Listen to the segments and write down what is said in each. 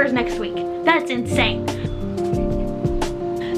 orders next week. That's insane.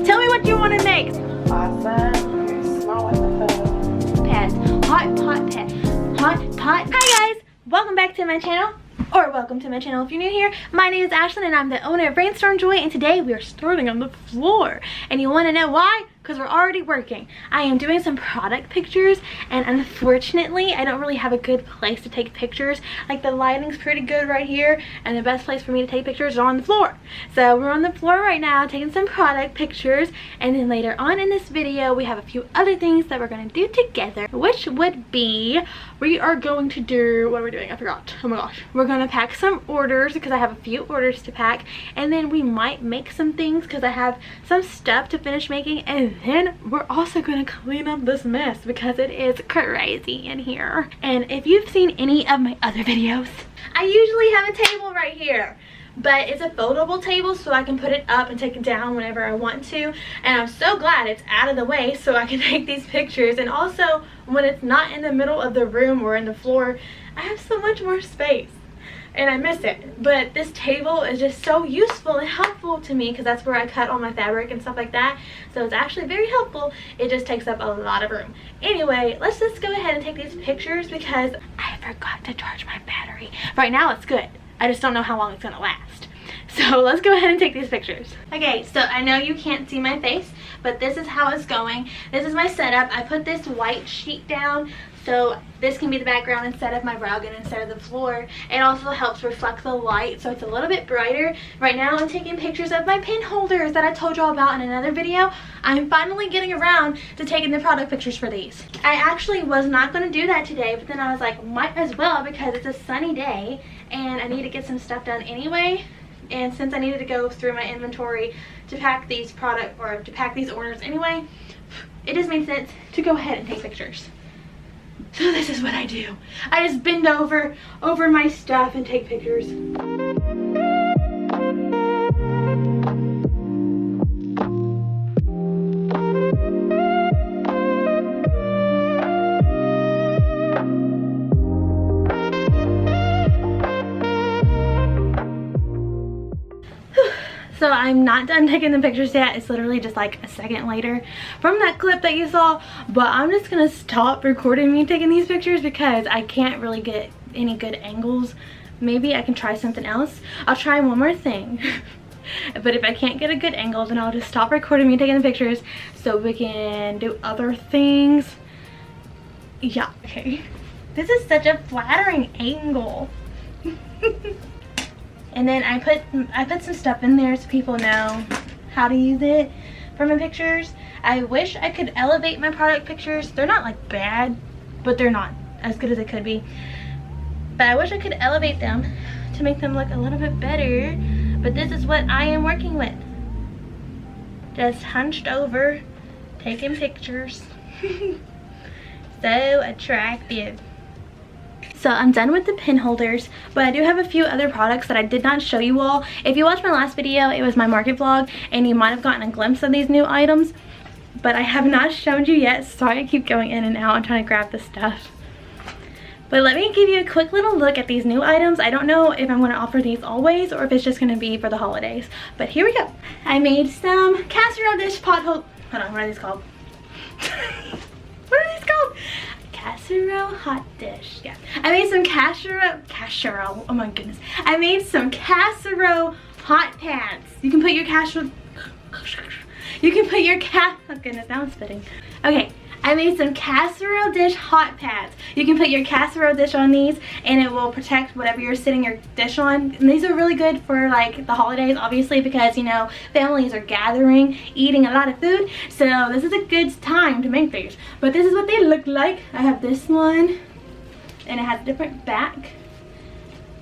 Tell me what you want to make. Awesome. You're small with the Pets. Hot pot pet. Hot pot. Hi guys. Welcome back to my channel. Or welcome to my channel if you're new here. My name is Ashlyn and I'm the owner of Brainstorm Joy, and today we are starting on the floor. And you want to know why? Because we're already working. I am doing some product pictures, and unfortunately I don't really have a good place to take pictures. Like, the lighting's pretty good right here, and the best place for me to take pictures is on the floor. So we're on the floor right now taking some product pictures, and then later on in this video we have a few other things that we're going to do together, which would be, we are going to do, what are we doing? I forgot. Oh my gosh. We're going to pack some orders because I have a few orders to pack, and then we might make some things because I have some stuff to finish making, and then we're also going to clean up this mess because it is crazy in here. And if you've seen any of my other videos, I usually have a table right here, but it's a foldable table so I can put it up and take it down whenever I want to. And I'm so glad it's out of the way so I can take these pictures. And also, when it's not in the middle of the room or in the floor, I have so much more space and I miss it. But this table is just so useful and helpful to me because that's where I cut all my fabric and stuff like that. So it's actually very helpful. It just takes up a lot of room. Anyway, let's just go ahead and take these pictures because I forgot to charge my battery. Right now it's good. I just don't know how long it's gonna last. So let's go ahead and take these pictures. Okay, so I know you can't see my face, but this is how it's going. This is my setup. I put this white sheet down so this can be the background instead of my rug and instead of the floor. It also helps reflect the light so it's a little bit brighter. Right now I'm taking pictures of my pin holders that I told y'all about in another video. I'm finally getting around to taking the product pictures for these. I actually was not going to do that today, but then I was like, might as well because it's a sunny day and I need to get some stuff done anyway. And since I needed to go through my inventory to pack these to pack these orders anyway, it just made sense to go ahead and take pictures. So this is what I do. I just bend over my stuff and take pictures. So I'm not done taking the pictures yet. It's literally just like a second later from that clip that you saw. But I'm just gonna stop recording me taking these pictures because I can't really get any good angles. Maybe I can try something else. I'll try one more thing. But if I can't get a good angle, then I'll just stop recording me taking the pictures so we can do other things. Yeah, okay. This is such a flattering angle. And then I put some stuff in there so people know how to use it for my pictures. I wish I could elevate my product pictures. They're not like bad, but they're not as good as they could be. But I wish I could elevate them to make them look a little bit better. But this is what I am working with. Just hunched over, taking pictures. So attractive. So I'm done with the pin holders, but I do have a few other products that I did not show you all. If you watched my last video, it was my market vlog, and you might have gotten a glimpse of these new items, but I have not shown you yet. Sorry, I keep going in and out and trying to grab the stuff. But let me give you a quick little look at these new items. I don't know if I'm going to offer these always or if it's just going to be for the holidays, but here we go. I made some casserole dish pot hold. Hold on, what are these called? What are these called? Casserole hot dish. Yeah, I made some casserole. Oh my goodness, I made some casserole hot pans. You can put your casserole. Oh goodness, now I'm spitting. Okay, I made some casserole dish hot pads. You can put your casserole dish on these and it will protect whatever you're sitting your dish on. And these are really good for like the holidays, obviously, because you know families are gathering, eating a lot of food. So this is a good time to make these. But this is what they look like. I have this one and it has a different back.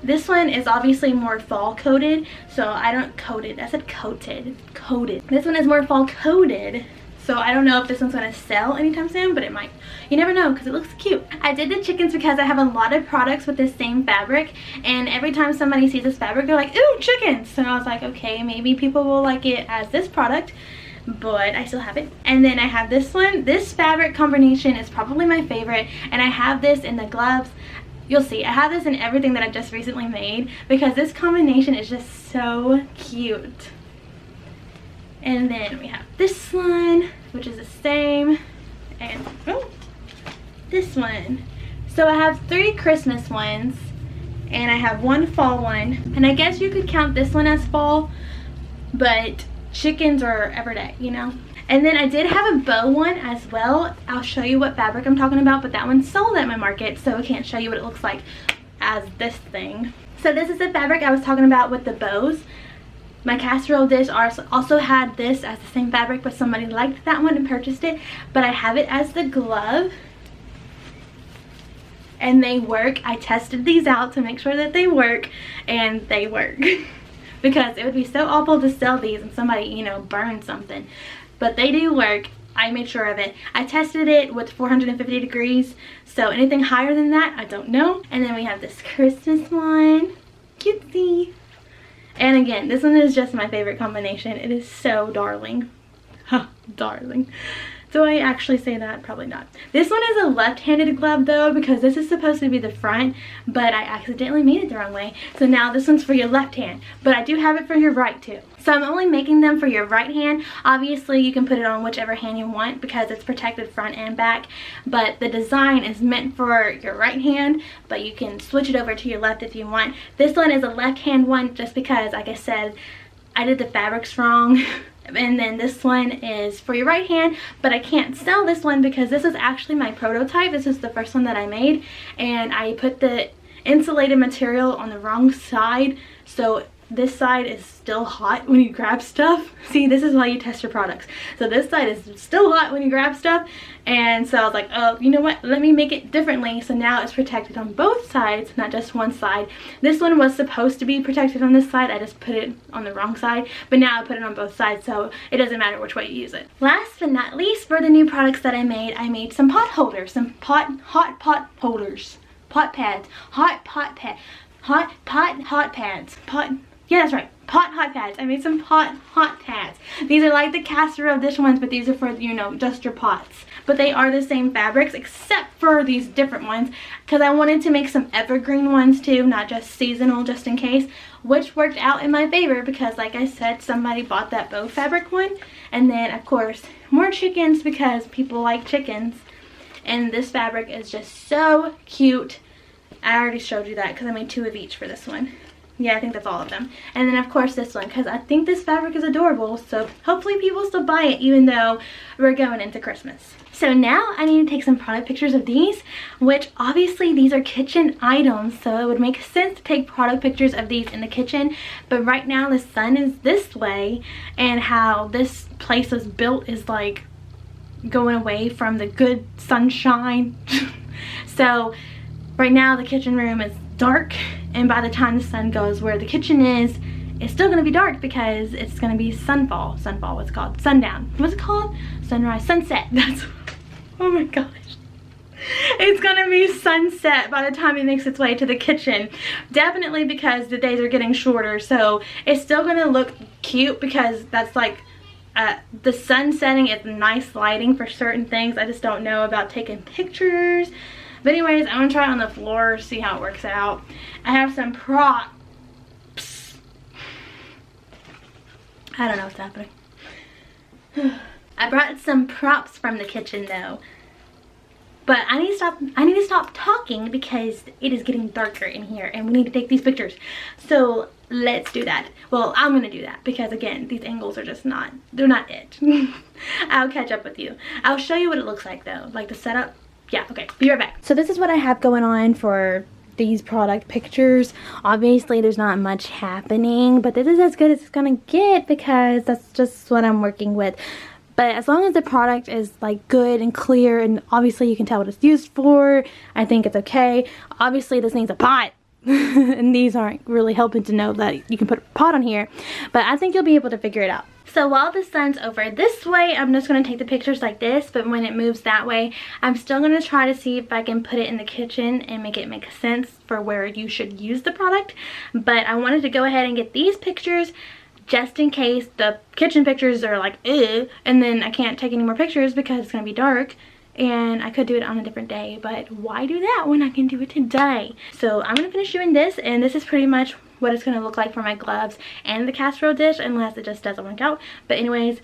This one is obviously more fall coated, so I don't coated. I said coated. Coated. This one is more fall coated. So I don't know if this one's going to sell anytime soon, but it might. You never know because it looks cute. I did the chickens because I have a lot of products with this same fabric, and every time somebody sees this fabric, they're like, ooh, chickens. So I was like, okay, maybe people will like it as this product, but I still have it. And then I have this one. This fabric combination is probably my favorite, and I have this in the gloves. You'll see. I have this in everything that I just recently made because this combination is just so cute. And then we have this one, which is the same. And oh, this one. So I have 3 Christmas ones and I have 1 fall one. And I guess you could count this one as fall, but chickens are every day, you know? And then I did have a bow one as well. I'll show you what fabric I'm talking about, but that one's sold at my market, so I can't show you what it looks like as this thing. So this is the fabric I was talking about with the bows. My casserole dish also had this as the same fabric, but somebody liked that one and purchased it. But I have it as the glove. And they work. I tested these out to make sure that they work, and they work. Because it would be so awful to sell these and somebody, you know, burn something. But they do work. I made sure of it. I tested it with 450 degrees. So anything higher than that, I don't know. And then we have this Christmas one. Cutesy. And again, this one is just my favorite combination. It is so darling. Huh, darling. Do I actually say that? Probably not. This one is a left-handed glove though, because this is supposed to be the front, but I accidentally made it the wrong way. So now this one's for your left hand, but I do have it for your right too. So I'm only making them for your right hand. Obviously you can put it on whichever hand you want because it's protected front and back, but the design is meant for your right hand, but you can switch it over to your left if you want. This one is a left hand one just because, like I said, I did the fabrics wrong. And then this one is for your right hand, but I can't sell this one because this is actually my prototype. This is the first one that I made, and I put the insulated material on the wrong side, so this side is still hot when you grab stuff. See, this is why you test your products. So this side is still hot when you grab stuff, and so I was like, oh, you know what, let me make it differently. So now it's protected on both sides, not just one side. This one was supposed to be protected on this side. I just put it on the wrong side, but now I put it on both sides, so it doesn't matter which way you use it. Last but not least, for the new products that I made some pot holders, some hot pot holders, pot pads, hot pads. Yeah, that's right. Pot hot pads. I made some pot hot pads. These are like the casserole dish ones, but these are for, you know, just your pots. But they are the same fabrics except for these different ones because I wanted to make some evergreen ones too, not just seasonal, just in case, which worked out in my favor because, like I said, somebody bought that bow fabric one. And then, of course, more chickens because people like chickens. And this fabric is just so cute. I already showed you that because I made 2 of each for this one. Yeah, I think that's all of them. And then of course this one, because I think this fabric is adorable, so hopefully people still buy it even though we're going into Christmas. So now I need to take some product pictures of these, which obviously these are kitchen items, so it would make sense to take product pictures of these in the kitchen. But right now the sun is this way, and how this place was built is like going away from the good sunshine. So right now the kitchen room is dark, and by the time the sun goes where the kitchen is, it's still going to be dark because it's going to be sunfall, what's it called? Sundown. What's it called? Sunrise, sunset. That's, oh my gosh. It's going to be sunset by the time it makes its way to the kitchen. Definitely because the days are getting shorter, so it's still going to look cute because that's like the sun setting is nice lighting for certain things. I just don't know about taking pictures. But anyways, I'm going to try it on the floor, see how it works out. I have some props. I don't know what's happening. I brought some props from the kitchen though. But I need to stop talking because it is getting darker in here and we need to take these pictures. So let's do that. Well, I'm going to do that because again, these angles are just not, they're not it. I'll catch up with you. I'll show you what it looks like though, like the setup. Yeah, okay, be right back. So this is what I have going on for these product pictures. Obviously there's not much happening, but this is as good as it's gonna get because that's just what I'm working with. But as long as the product is like good and clear and obviously you can tell what it's used for, I think it's okay. Obviously this needs a pot. And these aren't really helping to know that you can put a pot on here, but I think you'll be able to figure it out. So while the sun's over this way, I'm just going to take the pictures like this, but when it moves that way, I'm still going to try to see if I can put it in the kitchen and make it make sense for where you should use the product. But I wanted to go ahead and get these pictures just in case the kitchen pictures are like, and then I can't take any more pictures because it's going to be dark and I could do it on a different day, but why do that when I can do it today? So I'm gonna finish doing this, and this is pretty much what it's gonna look like for my gloves and the casserole dish, unless it just doesn't work out. But anyways,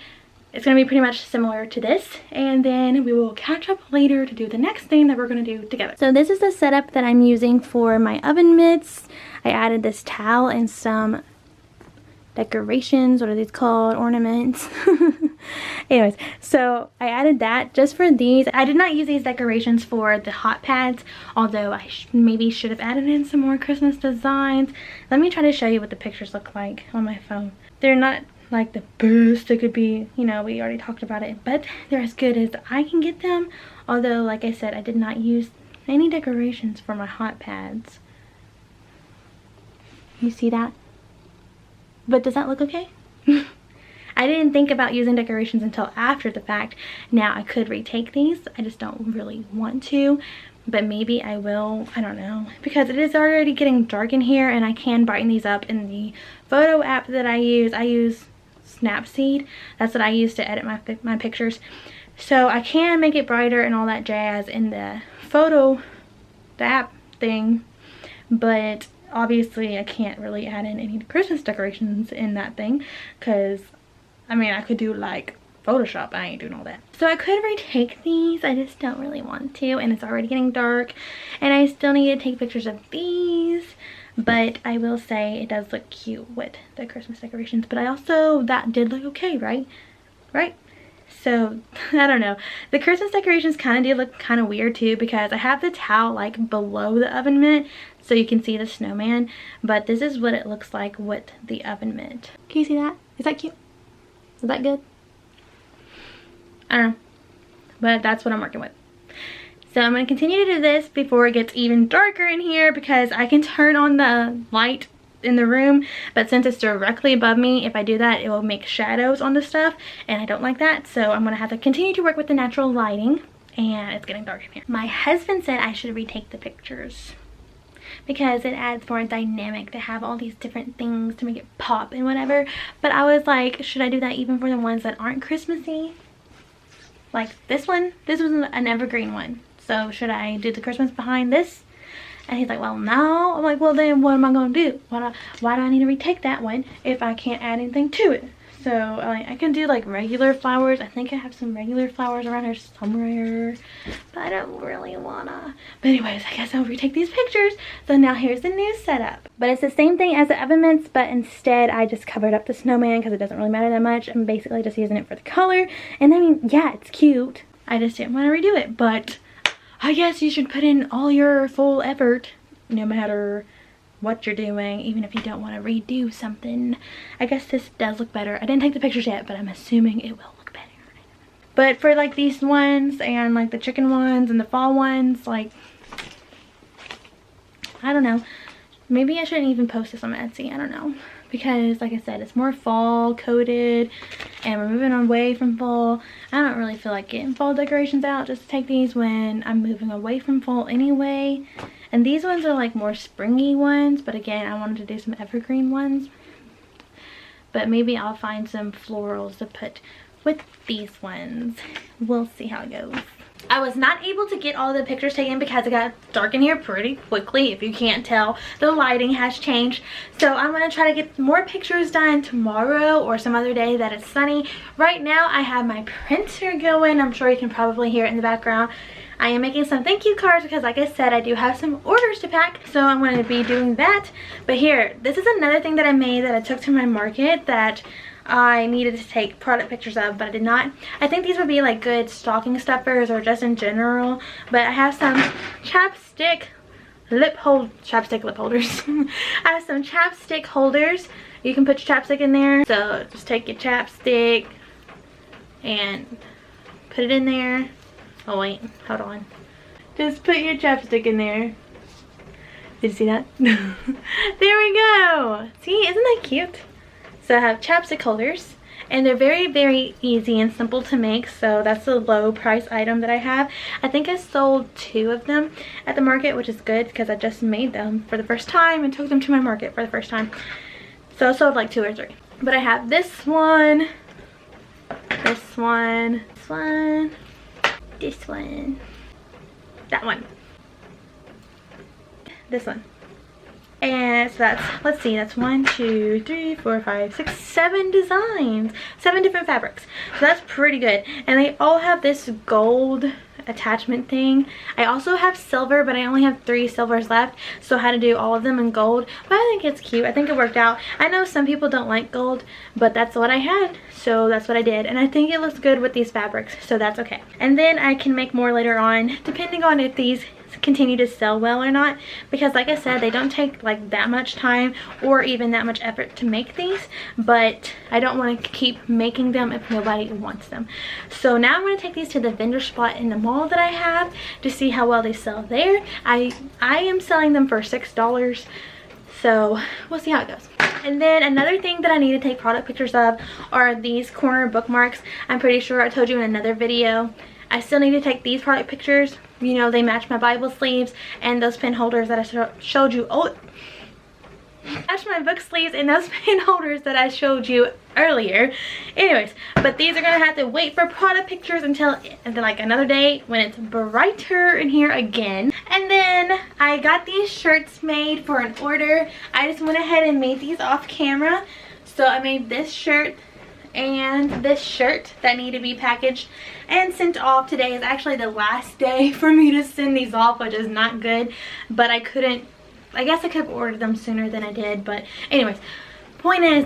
it's gonna be pretty much similar to this, and then we will catch up later to do the next thing that we're gonna do together. So this is the setup that I'm using for my oven mitts. I added this towel and some decorations, what are these called, ornaments. Anyways, so I added that just for these. I did not use these decorations for the hot pads, although I maybe should have added in some more Christmas designs. Let me try to show you what the pictures look like on my phone. They're not like the best they could be, you know, we already talked about it, but they're as good as I can get them. Although, like I said, I did not use any decorations for my hot pads. You see that? But does that look okay? I didn't think about using decorations until after the fact. Now I could retake these. I just don't really want to. But maybe I will. I don't know. Because it is already getting dark in here, and I can brighten these up in the photo app that I use. I use Snapseed. That's what I use to edit my pictures. So I can make it brighter and all that jazz in the the app thing. But obviously I can't really add in any Christmas decorations in that thing, because I mean, I could do like Photoshop. I ain't doing all that. So I could retake these. I just don't really want to, and it's already getting dark, and I still need to take pictures of these. But I will say it does look cute with the Christmas decorations. But I also, that did look okay, right? Right? So, I don't know. The Christmas decorations kind of do look kind of weird too, because I have the towel like below the oven mitt so you can see the snowman. But this is what it looks like with the oven mitt. Can you see that? Is that cute? Is that good? I don't know. But that's what I'm working with. So I'm going to continue to do this before it gets even darker in here, because I can turn on the light in the room, but since it's directly above me, if I do that, it will make shadows on the stuff, and I don't like that. So I'm going to have to continue to work with the natural lighting, and it's getting dark in here. My husband said I should retake the pictures because it adds more dynamic to have all these different things to make it pop and whatever. But I was like, should I do that even for the ones that aren't Christmassy? Like this one, this was an evergreen one. So should I do the Christmas behind this? And he's like, well, no. I'm like, well, then what am I going to do? Why do I need to retake that one if I can't add anything to it? So I can do like regular flowers. I think I have some regular flowers around here somewhere, but I don't really wanna. But anyways, I guess I'll retake these pictures. So now here's the new setup. But it's the same thing as the oven mitts, but instead I just covered up the snowman because it doesn't really matter that much. I'm basically just using it for the color. And I mean, yeah, it's cute. I just didn't want to redo it, but I guess you should put in all your full effort no matter what you're doing, even if you don't want to redo something. I guess this does look better. I didn't take the pictures yet, but I'm assuming it will look better. But for like these ones and like the chicken ones and the fall ones, like, I don't know. Maybe I shouldn't even post this on Etsy. I don't know. Because like I said, it's more fall coded and we're moving away from fall. I don't really feel like getting fall decorations out just to take these when I'm moving away from fall anyway. And these ones are like more springy ones, but again, I wanted to do some evergreen ones. But maybe I'll find some florals to put with these ones. We'll see how it goes. I was not able to get all the pictures taken because it got dark in here pretty quickly. If you can't tell, the lighting has changed. So I'm going to try to get more pictures done tomorrow or some other day that it's sunny. Right now I have my printer going. I'm sure you can probably hear it in the background. I am making some thank you cards because like I said, I do have some orders to pack. So I'm going to be doing that. But here, this is another thing that I made that I took to my market that I needed to take product pictures of, but I did not. I think these would be like good stocking stuffers or just in general. But I have some chapstick lip holders. I have some chapstick holders. You can put your chapstick in there. So just take your chapstick and put it in there. Oh wait, hold on. Just put your chapstick in there. Did you see that? There we go. See, isn't that cute? So I have chapstick holders, and they're very, very easy and simple to make. So that's a low price item that I have. I think I sold 2 of them at the market, which is good because I just made them for the first time and took them to my market for the first time. So I sold like 2 or 3. But I have this one, this one, this one, this one, that one, this one. And so that's, let's see, that's 1, 2, 3, 4, 5, 6, 7 designs, 7 different fabrics. So that's pretty good. And they all have this gold attachment thing. I also have silver, but I only have 3 silvers left, so I had to do all of them in gold. But I think it's cute. I think it worked out. I know some people don't like gold, but that's what I had, so that's what I did. And I think it looks good with these fabrics, so that's okay. And then I can make more later on, depending on if these continue to sell well or not, because like I said, they don't take like that much time or even that much effort to make these, but I don't want to keep making them if nobody wants them. So now I'm going to take these to the vendor spot in the mall that I have to see how well they sell there. I am selling them for $6, so we'll see how it goes. And then another thing that I need to take product pictures of are these corner bookmarks. I'm pretty sure I told you in another video. I still need to take these product pictures. You know, they match my Bible sleeves and those pen holders that I showed you. Oh, match my book sleeves and those pen holders that I showed you earlier. Anyways, but these are gonna have to wait for product pictures until like another day when it's brighter in here again. And then I got these shirts made for an order. I just went ahead and made these off camera. So I made this shirt and this shirt that need to be packaged and sent off. Today is actually the last day for me to send these off, which is not good, but I couldn't, I guess I could have ordered them sooner than I did, but anyways, point is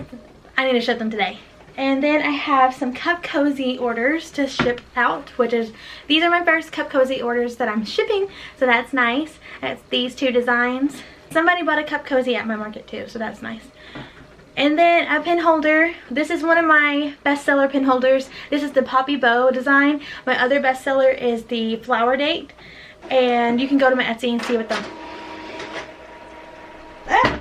I need to ship them today. And then I have some Cup Cozy orders to ship out, which is, these are my first Cup Cozy orders that I'm shipping, so that's nice. It's these 2 designs. Somebody bought a Cup Cozy at my market too, so that's nice. And then a pen holder. This is one of my bestseller pen holders. This is the Poppy Bow design. My other bestseller is the Flower Date. And you can go to my Etsy and see what them. Ah!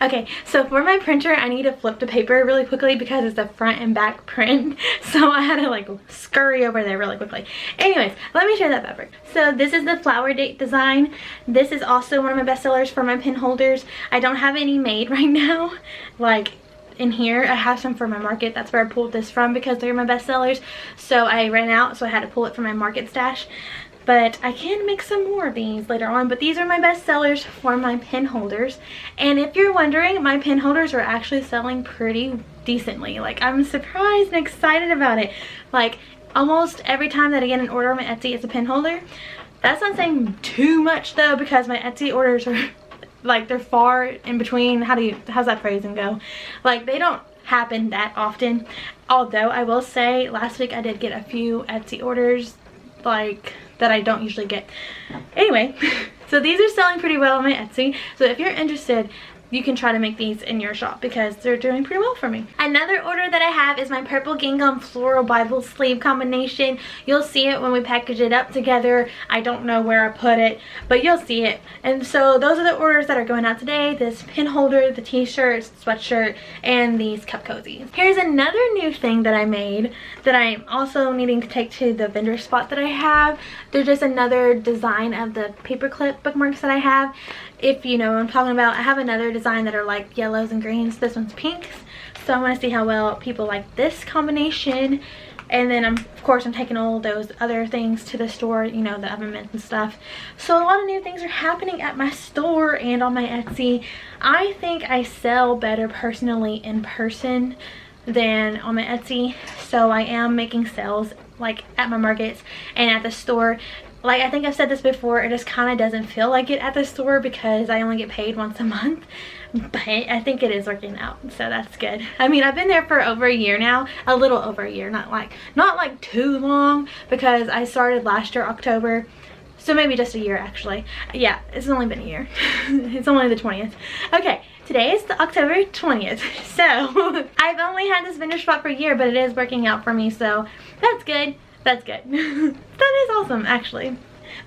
Okay, so for my printer, I need to flip the paper really quickly because it's a front and back print. So I had to like scurry over there really quickly. Anyways, let me show you that fabric. So this is the Flower Date design. This is also one of my bestsellers for my pen holders. I don't have any made right now. Like in here, I have some for my market. That's where I pulled this from because they're my bestsellers. So I ran out, so I had to pull it from my market stash. But I can make some more of these later on. But these are my best sellers for my pen holders. And if you're wondering, my pen holders are actually selling pretty decently. Like, I'm surprised and excited about it. Like, almost every time that I get an order on my Etsy, it's a pen holder. That's not saying too much though, because my Etsy orders are like, they're far in between. How's that phrasing go? Like, they don't happen that often. Although I will say, last week I did get a few Etsy orders like that I don't usually get. Anyway, so these are selling pretty well on my Etsy. So if you're interested, you can try to make these in your shop because they're doing pretty well for me. Another order that I have is my purple gingham floral Bible sleeve combination. You'll see it when we package it up together. I don't know where I put it, but you'll see it. And so those are the orders that are going out today. This pin holder, the t-shirts, sweatshirt, and these Cup Cozies. Here's another new thing that I made that I'm also needing to take to the vendor spot that I have. There's just another design of the paperclip bookmarks that I have. If you know what I'm talking about, I have another design that are like yellows and greens. This one's pinks. So I want to see how well people like this combination. And then of course I'm taking all those other things to the store, you know, the oven mitts and stuff. So a lot of new things are happening at my store and on my Etsy. I think I sell better personally in person than on my Etsy. So I am making sales like at my markets and at the store. Like, I think I've said this before, it just kind of doesn't feel like it at the store because I only get paid once a month. But I think it is working out, so that's good. I mean, I've been there for over a year now. A little over a year, not like too long, because I started last year, October. So maybe just a year, actually. Yeah, it's only been a year. It's only the 20th. Okay, today is the October 20th. So, I've only had this vendor spot for a year, but it is working out for me, so that's good. That's good. That is awesome, actually.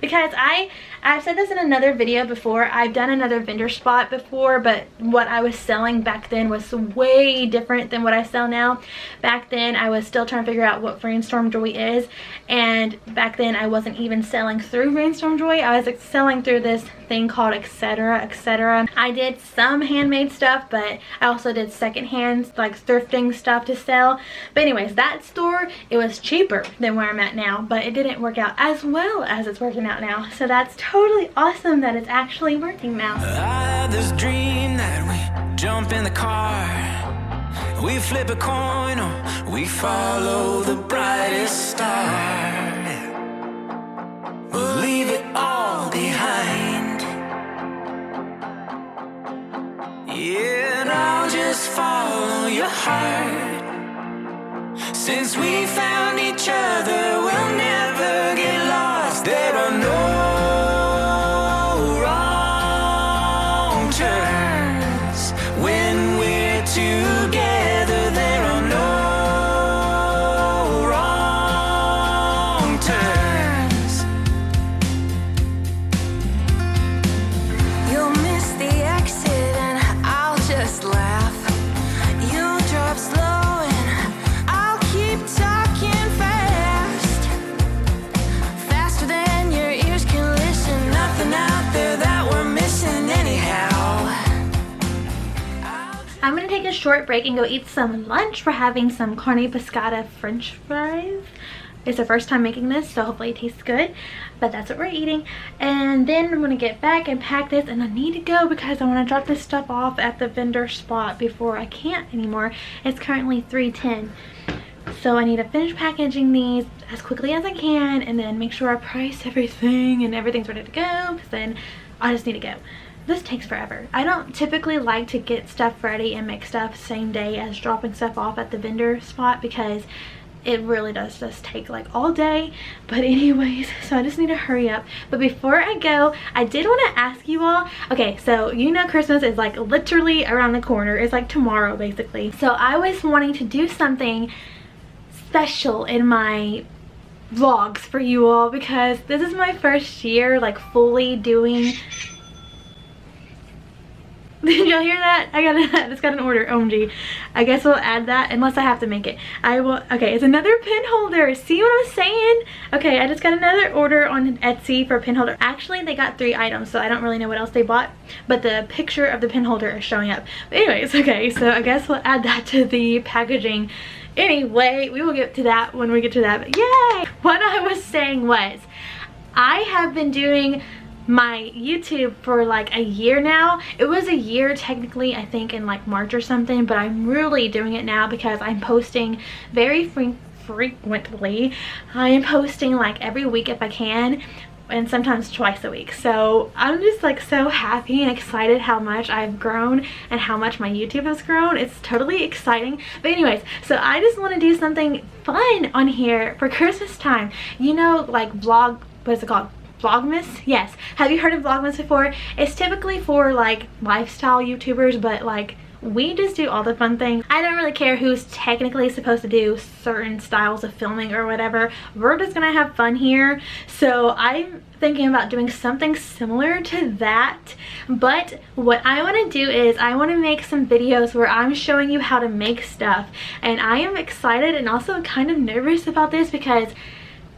because I've said this in another video before. I've done another vendor spot before, but what I was selling back then was way different than what I sell now. Back then I was still trying to figure out what Rainstorm Joy is, and back then I wasn't even selling through Rainstorm Joy. I was selling through this thing called etc etc. I did some handmade stuff, but I also did secondhand, like thrifting stuff to sell. But anyways, that store, it was cheaper than where I'm at now, but it didn't work out as well as it's working out now. So that's totally awesome that it's actually working now. I had this dream that we jump in the car, we flip a coin, or we follow the brightest star. We'll leave it all behind. Yeah, and I'll just follow your heart. Since we found each other, we'll never get lost. There are no wrong turns when we're together. There are no wrong turns. You'll miss the exit and I'll just laugh. You'll drive slow and I'll keep talking fast. Faster than your ears can listen. Nothing out there that we're missing anyhow. I'm gonna take a short break and go eat some lunch. We're having some carne pescada french fries. It's the first time making this, so hopefully it tastes good, but that's what we're eating. And then I'm gonna get back and pack this, and I need to go because I want to drop this stuff off at the vendor spot before I can't anymore. It's currently 3:10, so I need to finish packaging these as quickly as I can and then make sure I price everything and everything's ready to go, because then I just need to go. This takes forever. I don't typically like to get stuff ready and make stuff same day as dropping stuff off at the vendor spot, because it really does just take like all day. But anyways, so I just need to hurry up. But before I go, I did want to ask you all, okay, so you know Christmas is like literally around the corner. It's like tomorrow basically. So I was wanting to do something special in my vlogs for you all, because this is my first year like fully doing. Did y'all hear that? I just got an order. OMG. I guess we'll add that unless I have to make it. I will. Okay, it's another pin holder. See what I'm saying? Okay, I just got another order on Etsy for a pin holder. Actually, they got 3 items, so I don't really know what else they bought, but the picture of the pin holder is showing up. But anyways, okay, so I guess we'll add that to the packaging. Anyway, we will get to that when we get to that. But yay! What I was saying was, I have been doing my YouTube for like a year now. It was a year technically, I think in like March or something, but I'm really doing it now because I'm posting very frequently. I am posting like every week if I can, and sometimes twice a week. So I'm just like so happy and excited how much I've grown and how much my YouTube has grown. It's totally exciting. But anyways, so I just want to do something fun on here for Christmas time. You know, like vlog, what is it called? Vlogmas? Yes. Have you heard of Vlogmas before? It's typically for like lifestyle YouTubers, but like we just do all the fun things. I don't really care who's technically supposed to do certain styles of filming or whatever. We're just gonna have fun here. So I'm thinking about doing something similar to that, but what I want to do is I want to make some videos where I'm showing you how to make stuff, and I am excited and also kind of nervous about this because,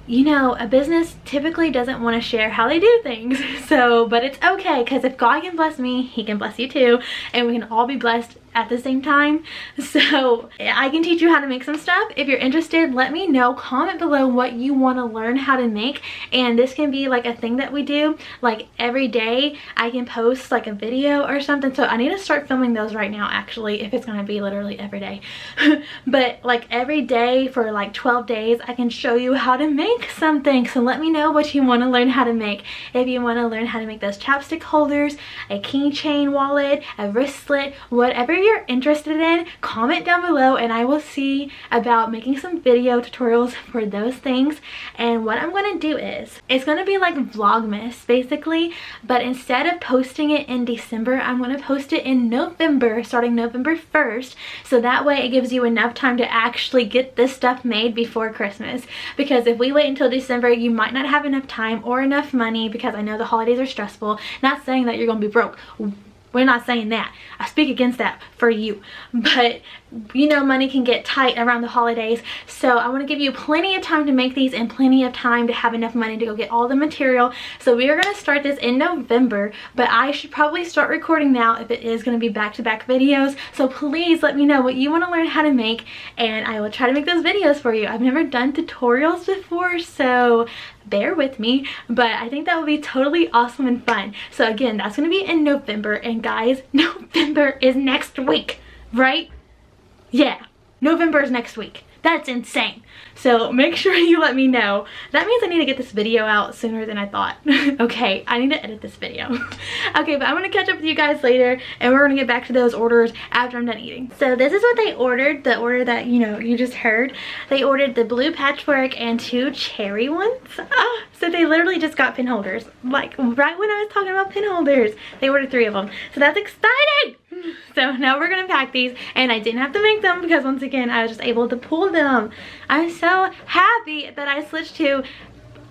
you know, a business typically doesn't want to share how they do things. So, but it's okay, because if God can bless me, he can bless you too, and we can all be blessed at the same time. So I can teach you how to make some stuff. If you're interested, let me know. Comment below what you want to learn how to make, and this can be like a thing that we do like every day. I can post like a video or something. So I need to start filming those right now actually, if it's going to be literally every day. But like every day for like 12 days I can show you how to make something. So let me know what you want to learn how to make. If you want to learn how to make those chapstick holders, a keychain wallet, a wristlet, whatever you're interested in, comment down below and I will see about making some video tutorials for those things. And what I'm going to do is, it's going to be like Vlogmas basically, but instead of posting it in December, I'm going to post it in November, starting November 1st, so that way it gives you enough time to actually get this stuff made before Christmas. Because if we wait until December, you might not have enough time or enough money, because I know the holidays are stressful. Not saying that you're going to be broke. We're not saying that. I speak against that for you. But you know, money can get tight around the holidays. So I want to give you plenty of time to make these and plenty of time to have enough money to go get all the material. So we are going to start this in November, but I should probably start recording now if it is going to be back-to-back videos. So please let me know what you want to learn how to make and I will try to make those videos for you. I've never done tutorials before, so bear with me, but I think that will be totally awesome and fun. So again, that's going to be in November, and guys, November is next week, right? Yeah, November is next week. That's insane. So make sure you let me know. That means I need to get this video out sooner than I thought. Okay, I need to edit this video. Okay, but I'm going to catch up with you guys later and we're going to get back to those orders after I'm done eating. So this is what they ordered, the order that, you know, you just heard. They ordered the blue patchwork and 2 cherry ones. So they literally just got pin holders. Like right when I was talking about pin holders, they ordered 3 of them. So that's exciting. So now we're gonna pack these, and I didn't have to make them because once again I was just able to pull them. I'm so happy that I switched to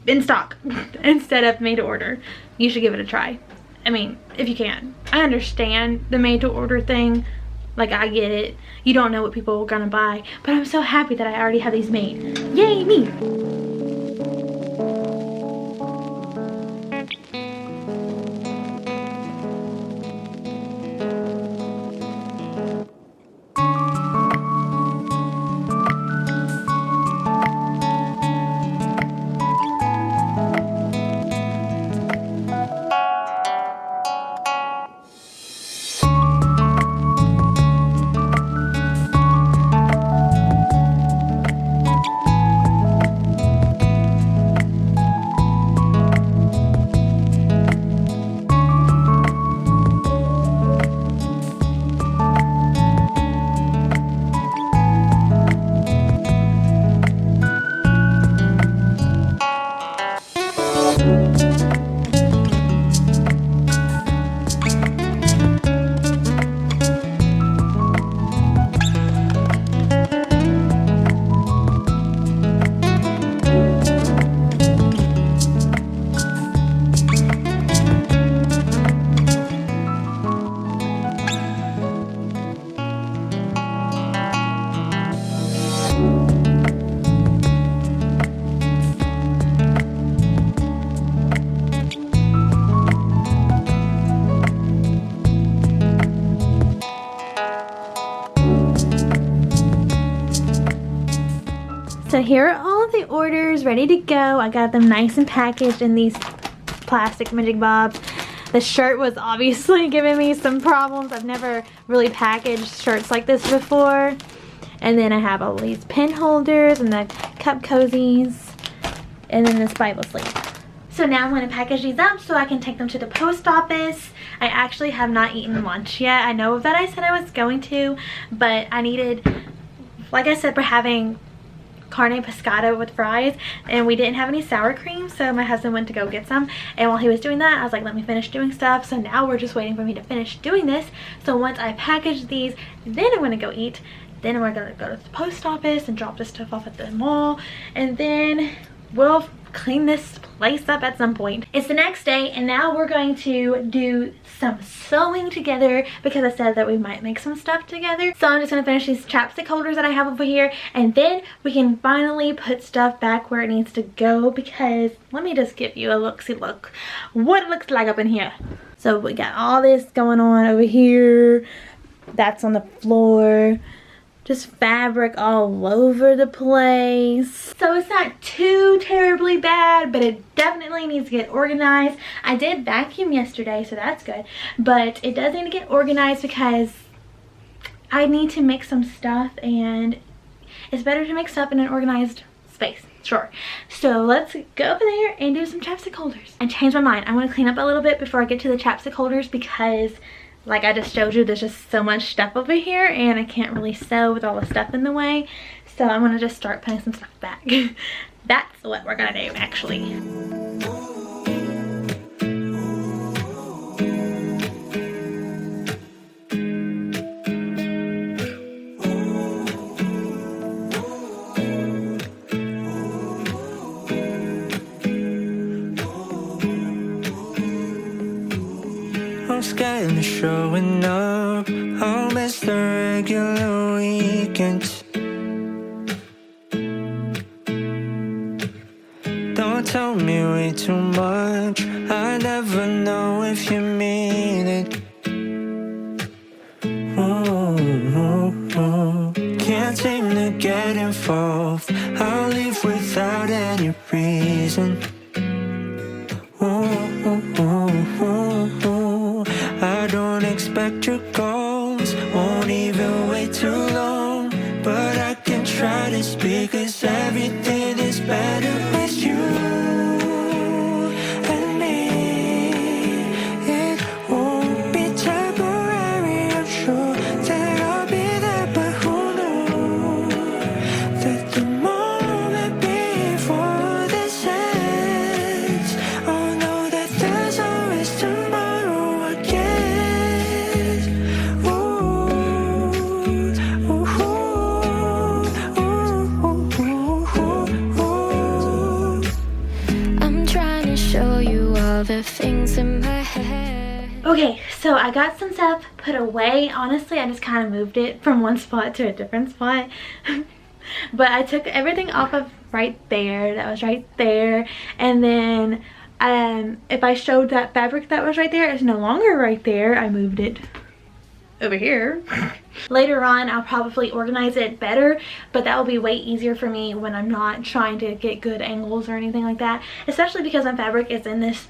in stock instead of made to order. You should give it a try. I mean, if you can. I understand the made to order thing, like I get it. You don't know what people are gonna buy, but I'm so happy that I already have these made. Yay me! So here are all of the orders ready to go. I got them nice and packaged in these plastic Magic Bobs. The shirt was obviously giving me some problems. I've never really packaged shirts like this before. And then I have all these pin holders and the cup cozies. And then this Bible sleeve. So now I'm going to package these up so I can take them to the post office. I actually have not eaten lunch yet. I know that I said I was going to, but I needed, like I said, we're having carne pescado with fries and we didn't have any sour cream, so my husband went to go get some, and while he was doing that I was like, let me finish doing stuff. So now we're just waiting for me to finish doing this. So once I package these, then I'm gonna go eat, then we're gonna go to the post office and drop this stuff off at the mall, and then we'll clean this place up at some point. It's the next day and now we're going to do some sewing together because I said that we might make some stuff together. So I'm just going to finish these chapstick holders that I have over here, and then we can finally put stuff back where it needs to go, because let me just give you a look-see look what it looks like up in here. So we got all this going on over here. That's on the floor. Just fabric all over the place. So it's not too terribly bad, but it definitely needs to get organized. I did vacuum yesterday, so that's good. But it does need to get organized because I need to make some stuff, and it's better to make stuff in an organized space. Sure. So let's go over there and do some chapstick holders. I changed my mind. I want to clean up a little bit before I get to the chapstick holders because like I just showed you, there's just so much stuff over here and I can't really sew with all the stuff in the way. So I'm gonna just start putting some stuff back. That's what we're gonna do actually. I'm scared of showing up. I'll miss the regular weekends. Don't tell me way too much. I never know if you mean it. Can't seem to get involved. I'll leave without any reason. I don't expect your calls, won't even wait too long. But I can try to speak, 'cause everything is better with you and me. It won't be temporary, I'm sure that I'll be there. But who knew that the moment before this ends, I'll know that there's always tomorrow again. I'm trying to show you all the things in my head. Okay, so I got some stuff put away. Honestly, I just kind of moved it from one spot to a different spot. But I took everything off of right there. That was right there. And then if I showed that fabric that was right there, it's no longer right there. I moved it over here. Later on, I'll probably organize it better, but that will be way easier for me when I'm not trying to get good angles or anything like that. Especially because my fabric is in this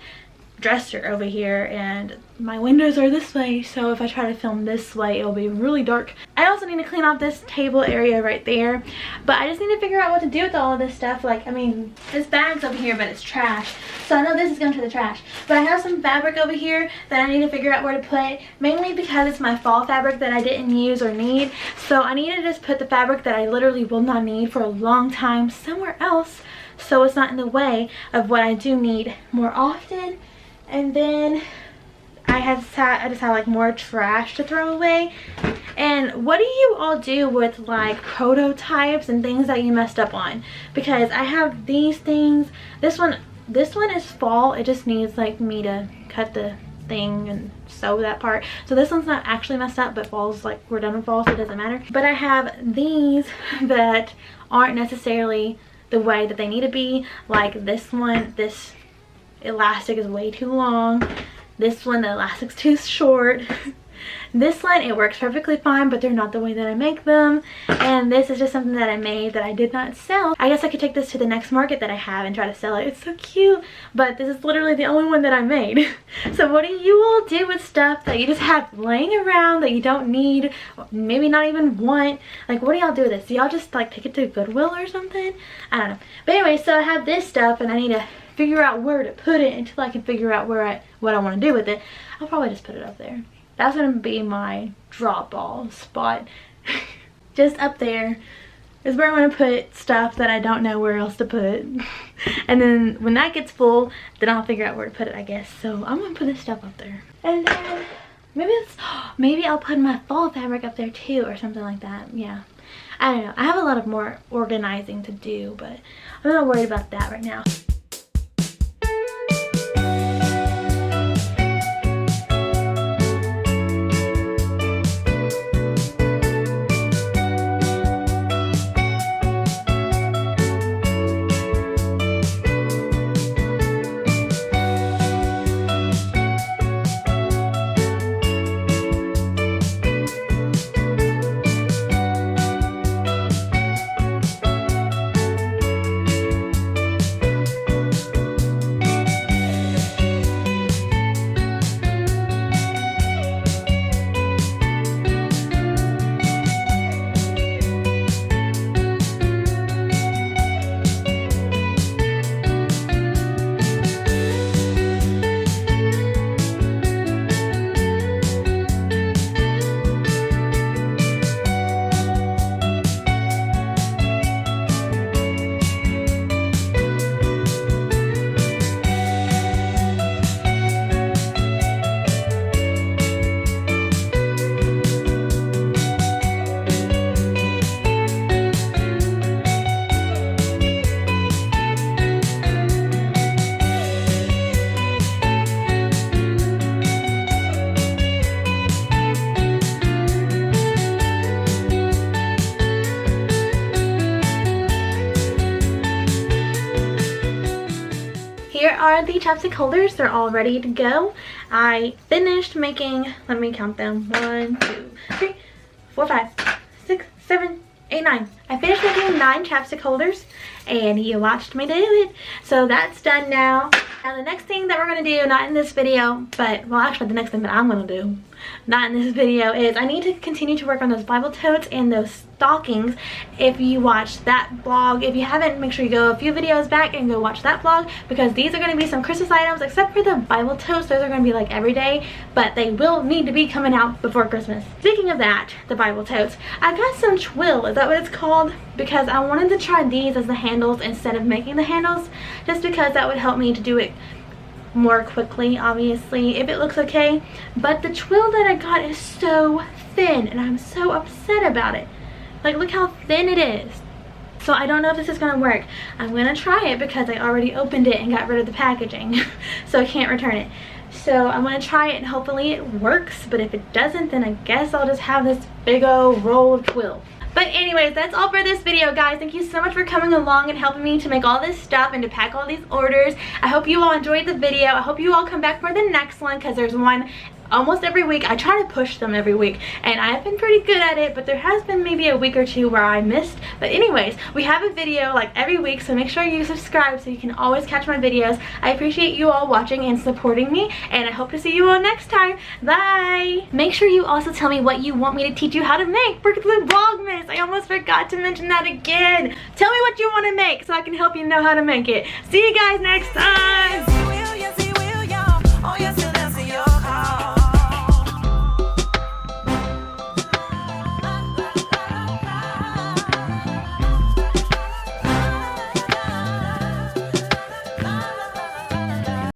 dresser over here and my windows are this way, so if I try to film this way it'll be really dark. I also need to clean off this table area right there, but I just need to figure out what to do with all of this stuff. Like, I mean, this bag's over here but it's trash, so I know this is going to the trash, but I have some fabric over here that I need to figure out where to put, mainly because it's my fall fabric that I didn't use or need. So I need to just put the fabric that I literally will not need for a long time somewhere else, so it's not in the way of what I do need more often. And then I just have like more trash to throw away. And what do you all do with like prototypes and things that you messed up on? Because I have these things. This one is fall. It just needs like me to cut the thing and sew that part. So this one's not actually messed up, but fall's like, we're done with fall, so it doesn't matter. But I have these that aren't necessarily the way that they need to be. Like this one, this elastic is way too long. This one, the elastic's too short. This one, it works perfectly fine, but they're not the way that I make them. And this is just something that I made that I did not sell. I guess I could take this to the next market that I have and try to sell it. It's so cute, but this is literally the only one that I made. So what do you all do with stuff that you just have laying around that you don't need, maybe not even want? Like, what do y'all do with this? Do y'all just like take it to Goodwill or something? I don't know. But anyway, so I have this stuff and I need to figure out where to put it until I can figure out what I want to do with it. I'll probably just put it up there. That's gonna be my drop ball spot. Just up there is where I'm gonna put stuff that I don't know where else to put. And then when that gets full, then I'll figure out where to put it, I guess. So I'm gonna put this stuff up there. And then maybe I'll put my fall fabric up there too or something like that. Yeah, I don't know. I have a lot of more organizing to do, but I'm not worried about that right now. here are the chapstick holders. They're all ready to go. I finished making, let me count them, 1, 2, 3, 4, 5, 6, 7, 8, 9. I finished making 9 chapstick holders and you watched me do it. So that's done now. Now the next thing that we're gonna do, not in this video, but well actually the next thing that I'm gonna do, not in this video, is I need to continue to work on those Bible totes and those stockings. If you watched that vlog, if you haven't, make sure you go a few videos back and go watch that vlog, because these are going to be some Christmas items, except for the Bible totes. Those are going to be like every day, but they will need to be coming out before Christmas. Speaking of that, the Bible totes, I got some twill, is that what it's called? Because I wanted to try these as the handles instead of making the handles, just because that would help me to do it more quickly, obviously, if it looks okay. But the twill that I got is so thin and I'm so upset about it. Like, look how thin it is. So I don't know if this is gonna work. I'm gonna try it because I already opened it and got rid of the packaging so I can't return it. So I'm gonna try it and hopefully it works, but if it doesn't, then I guess I'll just have this big old roll of twill. But anyways, that's all for this video, guys. Thank you so much for coming along and helping me to make all this stuff and to pack all these orders. I hope you all enjoyed the video. I hope you all come back for the next one, because there's one almost every week. I try to push them every week and I've been pretty good at it, but there has been maybe a week or two where I missed. But anyways, we have a video like every week, so make sure you subscribe so you can always catch my videos. I appreciate you all watching and supporting me, and I hope to see you all next time. Bye! Make sure you also tell me what you want me to teach you how to make for the Vlogmas. I almost forgot to mention that again. Tell me what you want to make so I can help you know how to make it. See you guys next time!